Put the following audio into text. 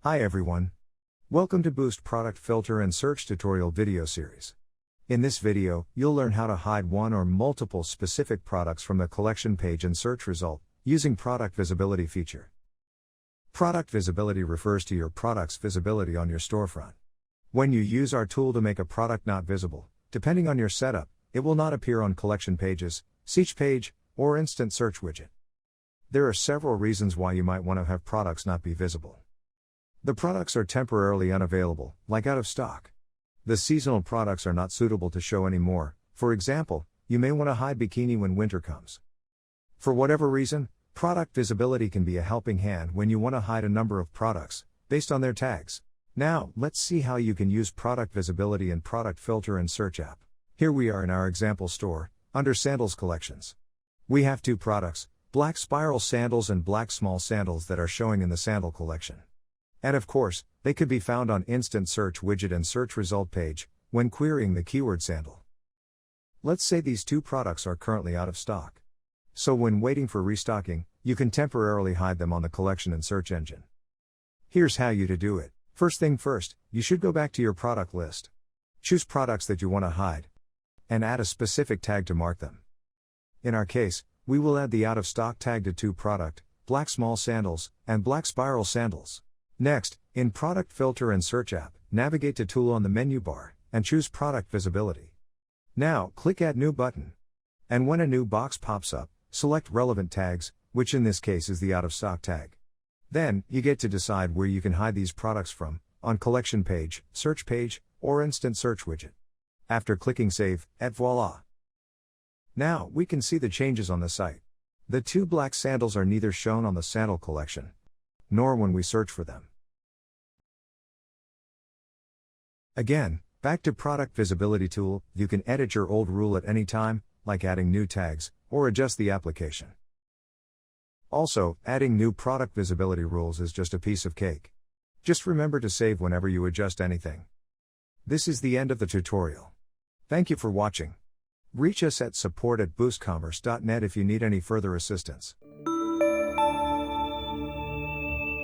Hi everyone. Welcome to Boost Product Filter and Search Tutorial video series. In this video, you'll learn how to hide one or multiple specific products from the collection page and search result, using Product Visibility feature. Product Visibility refers to your product's visibility on your storefront. When you use our tool to make a product not visible, depending on your setup, it will not appear on collection pages, Search page, or instant search widget. There are several reasons why you might want to have products not be visible. The products are temporarily unavailable, like out of stock. The seasonal products are not suitable to show anymore. For example, you may want to hide bikini when winter comes. For whatever reason, product visibility can be a helping hand when you want to hide a number of products, based on their tags. Now, let's see how you can use product visibility in Product Filter and Search app. Here we are in our example store, under Sandals Collections. We have two products, black spiral sandals and black small sandals, that are showing in the sandal collection. And of course, they could be found on instant search widget and search result page, when querying the keyword sandal. Let's say these two products are currently out of stock. So when waiting for restocking, you can temporarily hide them on the collection and search engine. Here's how you to do it. First thing first, you should go back to your product list. Choose products that you want to hide, and add a specific tag to mark them. In our case, we will add the out of stock tag to two product, black small sandals, and black spiral sandals. Next, in Product Filter and Search app, navigate to Tool on the menu bar, and choose Product Visibility. Now, click Add New button. And when a new box pops up, select relevant tags, which in this case is the out of stock tag. Then, you get to decide where you can hide these products from, on collection page, search page, or instant search widget. After clicking Save, et voila! Now, we can see the changes on the site. The two black sandals are neither shown on the sandal collection, nor when we search for them. Again, back to Product Visibility tool, you can edit your old rule at any time, like adding new tags, or adjust the application. Also, adding new product visibility rules is just a piece of cake. Just remember to save whenever you adjust anything. This is the end of the tutorial. Thank you for watching. Reach us at support@boostcommerce.net if you need any further assistance.